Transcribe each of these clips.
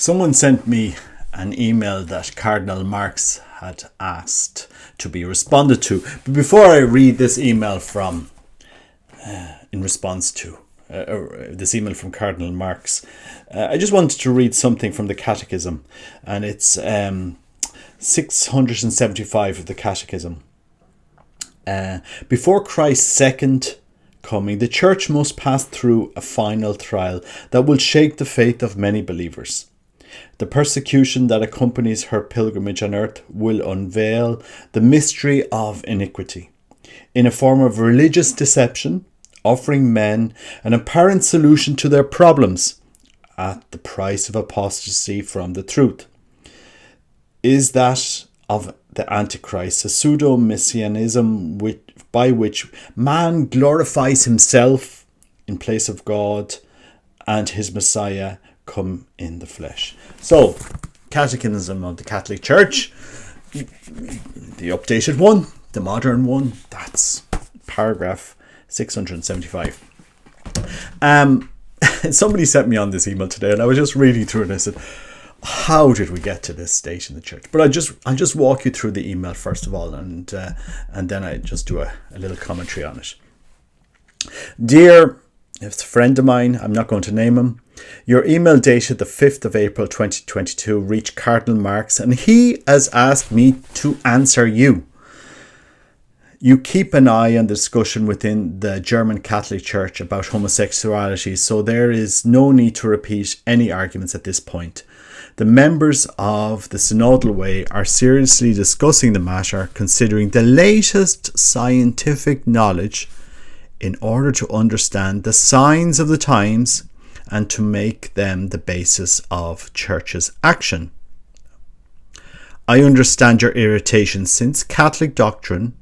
Someone sent me an email that Cardinal Marx had asked to be responded to. But before I read this email in response to this email from Cardinal Marx, I just wanted to read something from the Catechism, and it's 675 of the Catechism. Before Christ's second coming, the Church must pass through a final trial that will shake the faith of many believers. The persecution that accompanies her pilgrimage on earth will unveil the mystery of iniquity in a form of religious deception, offering men an apparent solution to their problems at the price of apostasy from the truth. Is that of the Antichrist, a pseudo-messianism by which man glorifies himself in place of God and his Messiah come in the flesh. So, Catechism of the Catholic Church, the updated one, the modern one, that's paragraph 675. Somebody sent me on this email today, and I was just reading through it, and I said, how did we get to this stage in the church? But I'll just walk you through the email first of all, and then I just do a little commentary on it. Dear, it's a friend of mine, I'm not going to name him. Your email dated the 5th of April 2022 reached Cardinal Marx, and he has asked me to answer you. You keep an eye on the discussion within the German Catholic Church about homosexuality, so there is no need to repeat any arguments at this point. The members of the Synodal Way are seriously discussing the matter, considering the latest scientific knowledge in order to understand the signs of the times and to make them the basis of Church's action. I understand your irritation, since Catholic doctrine,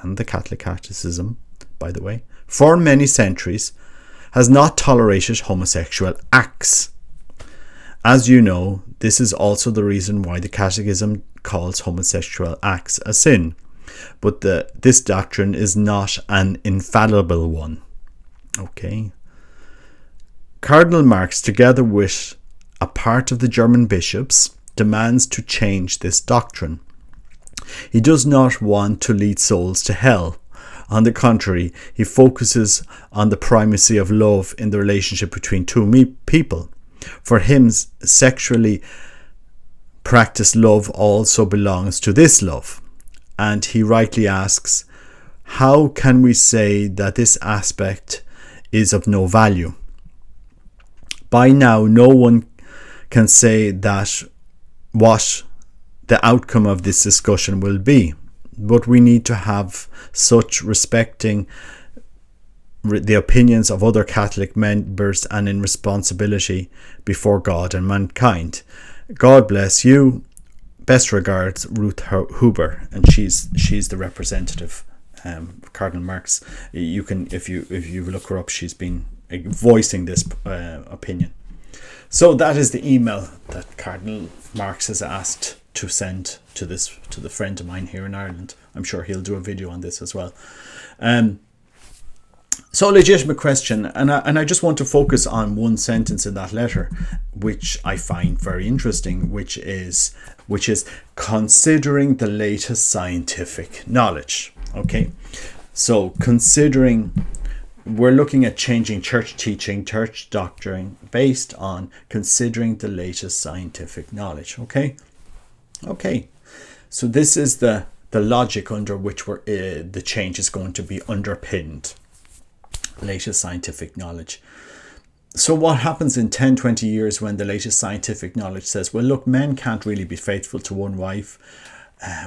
and the Catholic Catechism, by the way, for many centuries, has not tolerated homosexual acts. As you know, this is also the reason why the Catechism calls homosexual acts a sin. But this doctrine is not an infallible one. Okay. Cardinal Marx, together with a part of the German bishops, demands to change this doctrine. He does not want to lead souls to hell. On the contrary, he focuses on the primacy of love in the relationship between two people. For him, sexually practiced love also belongs to this love. And he rightly asks, how can we say that this aspect is of no value? By now, no one can say that what the outcome of this discussion will be, but we need to have such respecting the opinions of other Catholic members and in responsibility before God and mankind. God bless you. Best regards, Ruth Huber, and she's the representative, Cardinal Marx. You can, if you look her up, she's been voicing this opinion. So that is the email that Cardinal Marx has asked to send to the friend of mine here in Ireland. I'm sure he'll do a video on this as well. So, legitimate question, and I just want to focus on one sentence in that letter, which I find very interesting, which is considering the latest scientific knowledge. Okay, so we're looking at changing church teaching, church doctrine, based on considering the latest scientific knowledge. Okay. So this is the logic under which the change is going to be underpinned. Latest scientific knowledge. So what happens in 10-20 years when the latest scientific knowledge says, well, look, men can't really be faithful to one wife.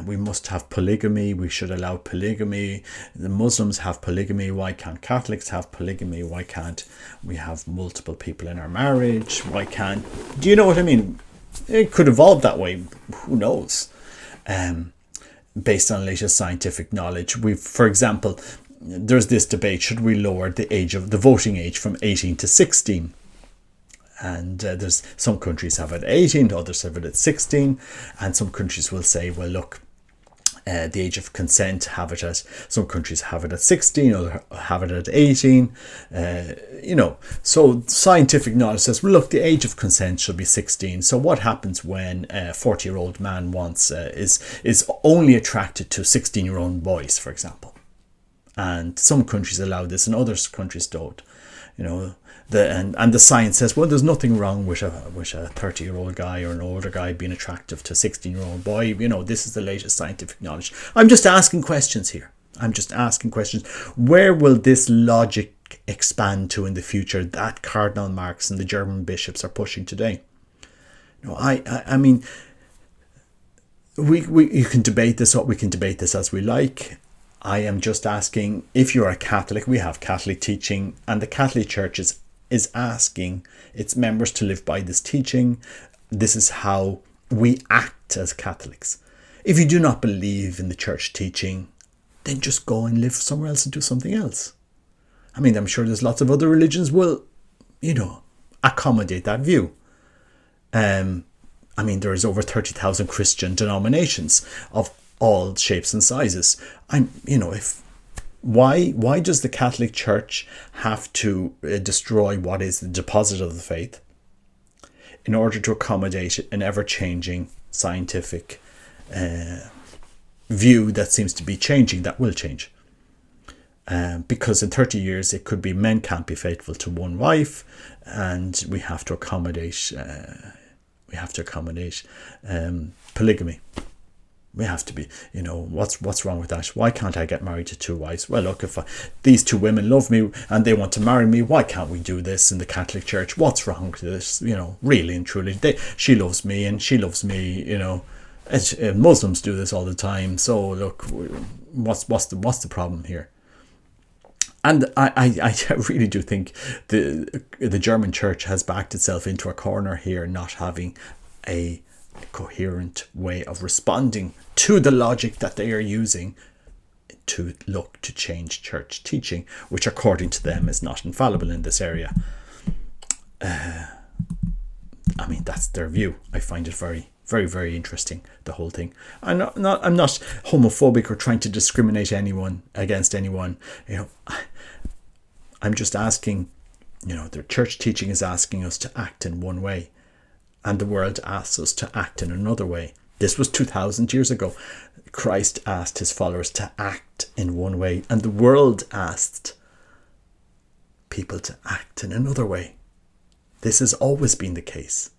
We must have polygamy. We should allow polygamy. The Muslims have polygamy. Why can't Catholics have polygamy? Why can't we have multiple people in our marriage? Why can't... Do you know what I mean? It could evolve that way. Who knows? Based on latest scientific knowledge. For example, there's this debate, should we lower the voting age from 18 to 16? And there's some countries have it at 18, others have it at 16, and some countries will say, well, look, the age of consent, have it at, some countries have it at 16, or have it at 18. So scientific knowledge says, well, look, the age of consent should be 16. So what happens when a 40-year-old man is only attracted to 16-year-old boys, for example? And some countries allow this and other countries don't. And the science says, well, there's nothing wrong with a 30-year-old guy or an older guy being attractive to a 16-year-old boy. This is the latest scientific knowledge. I'm just asking questions here. I'm just asking questions. Where will this logic expand to in the future that Cardinal Marx and the German bishops are pushing today? I mean, you can debate this, or we can debate this as we like. I am just asking, if you're a Catholic, we have Catholic teaching, and the Catholic Church is asking its members to live by this teaching. This is how we act as Catholics. If you do not believe in the church teaching, then just go and live somewhere else and do something else. I mean, I'm sure there's lots of other religions will, accommodate that view. I mean, there's over 30,000 Christian denominations of all shapes and sizes. Why does the Catholic Church have to destroy what is the deposit of the faith in order to accommodate an ever-changing scientific view that seems to be changing, that will change? Because in 30 years it could be men can't be faithful to one wife, and we have to accommodate polygamy. We have to be, what's wrong with that? Why can't I get married to two wives? Well, look, if these two women love me and they want to marry me, why can't we do this in the Catholic Church? What's wrong with this? Really and truly, she loves me and she loves me. Muslims do this all the time. So look, what's the problem here? And I really do think the German Church has backed itself into a corner here, not having a coherent way of responding to the logic that they are using to look to change church teaching, which according to them is not infallible in this area. I mean, that's their view. I find it very, very, very interesting, the whole thing. I'm not homophobic or trying to discriminate anyone against anyone. I'm just asking, the church teaching is asking us to act in one way, and the world asks us to act in another way. This was 2,000 years ago. Christ asked his followers to act in one way, and the world asked people to act in another way. This has always been the case.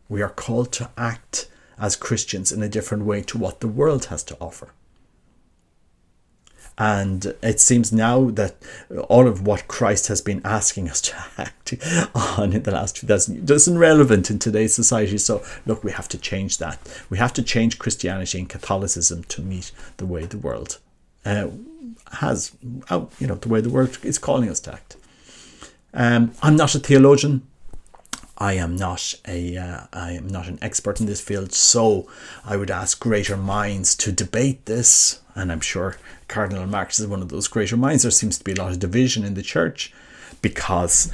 We are called to act as Christians in a different way to what the world has to offer. And it seems now that all of what Christ has been asking us to act on in the last 2,000 years isn't relevant in today's society. So look, we have to change that. We have to change Christianity and Catholicism to meet the way the world the way the world is calling us to act. I'm not a theologian. I am not an expert in this field, so I would ask greater minds to debate this, and I'm sure Cardinal Marx is one of those greater minds. There seems to be a lot of division in the church because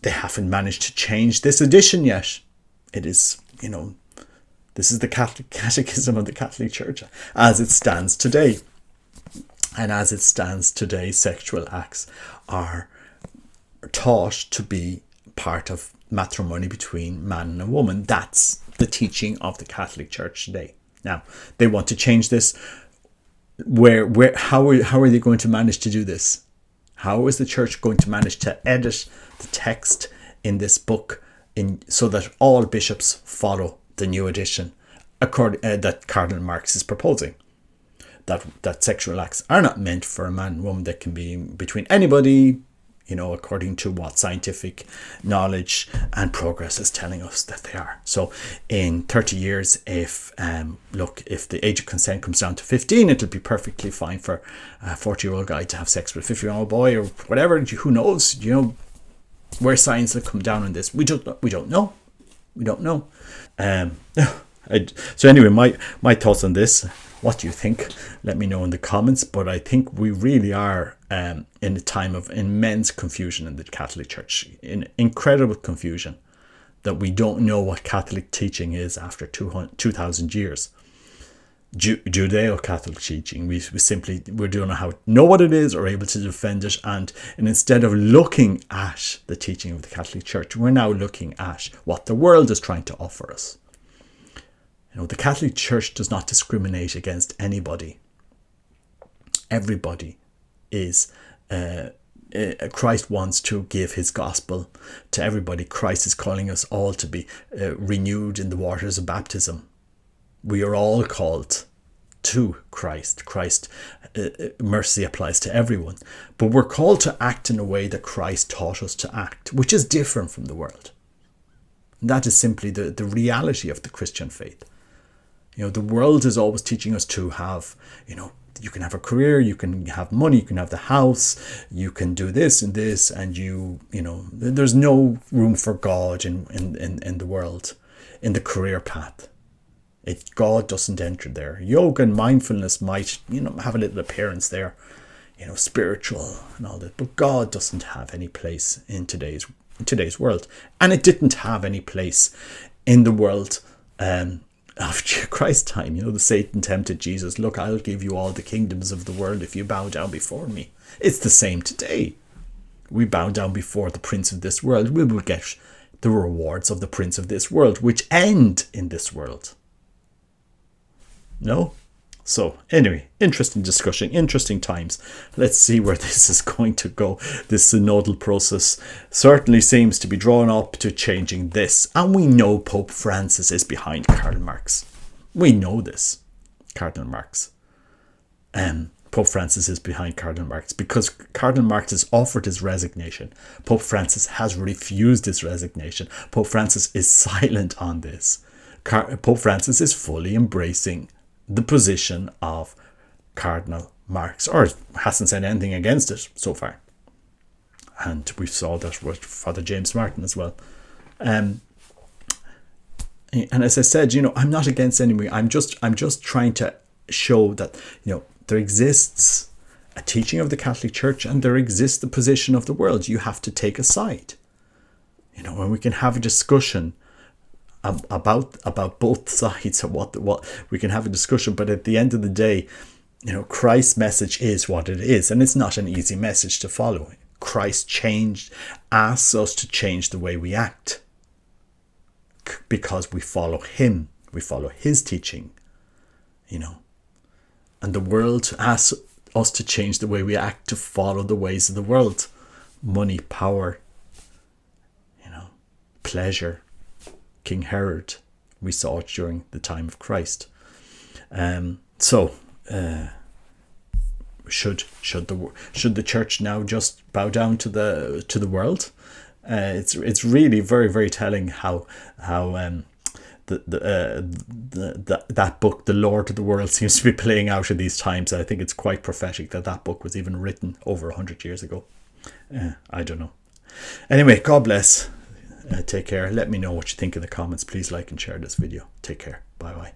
they haven't managed to change this edition yet. It is, this is the Catholic Catechism of the Catholic Church as it stands today. And as it stands today, sexual acts are taught to be part of matrimony between man and a woman. That's the teaching of the Catholic Church today. Now, they want to change this. How are they going to manage to do this? How is the church going to manage to edit the text in this book so that all bishops follow the new edition that Cardinal Marx is proposing? That sexual acts are not meant for a man and woman. That can be between anybody, according to what scientific knowledge and progress is telling us that they are. So in 30 years, if the age of consent comes down to 15, it'll be perfectly fine for a 40-year-old guy to have sex with a 50-year-old boy or whatever. Who knows? Where science will come down on this. We don't know. So anyway, my thoughts on this. What do you think? Let me know in the comments. But I think we really are in a time of immense confusion in the Catholic Church, in incredible confusion, that we don't know what Catholic teaching is after 2,000 years. Judeo-Catholic teaching. We don't know how to know what it is or able to defend it, and instead of looking at the teaching of the Catholic Church, we're now looking at what the world is trying to offer us. The Catholic Church does not discriminate against anybody. Everybody is Christ wants to give his gospel to everybody. Christ is calling us all to be renewed in the waters of baptism. We are all called to Christ. Mercy applies to everyone. But we're called to act in a way that Christ taught us to act, which is different from the world. And that is simply the reality of the Christian faith. The world is always teaching us to have, you can have a career, you can have money, you can have the house, you can do this and this, and there's no room for God in the world, in the career path. God doesn't enter there. Yoga and mindfulness might, have a little appearance there, spiritual and all that, but God doesn't have any place in today's world, and it didn't have any place in the world of Christ's time. The Satan tempted Jesus. Look, I'll give you all the kingdoms of the world if you bow down before me. It's the same today. We bow down before the prince of this world, we will get the rewards of the prince of this world, which end in this world. No? So anyway, interesting discussion, interesting times. Let's see where this is going to go. This synodal process certainly seems to be drawn up to changing this. And we know Pope Francis is behind Cardinal Marx. We know this. Cardinal Marx. Pope Francis is behind Cardinal Marx because Cardinal Marx has offered his resignation. Pope Francis has refused his resignation. Pope Francis is silent on this. Pope Francis is fully embracing the position of Cardinal Marx, or hasn't said anything against it so far. And we saw that with Father James Martin as well. And as I said, I'm not against anything. I'm just trying to show that there exists a teaching of the Catholic Church and there exists the position of the world. You have to take a side. And we can have a discussion about both sides of what we can have a discussion, but at the end of the day, Christ's message is what it is, and it's not an easy message to follow. Christ asks us to change the way we act because we follow him, we follow his teaching, and the world asks us to change the way we act to follow the ways of the world. Money, power, pleasure. King Herod, we saw it during the time of Christ. Should the church now just bow down to the world? It's really very, very telling how that book, The Lord of the World, seems to be playing out in these times. I think it's quite prophetic that book was even written over 100 years ago. I don't know. Anyway, God bless. Take care. Let me know what you think in the comments. Please like and share this video. Take care. Bye bye.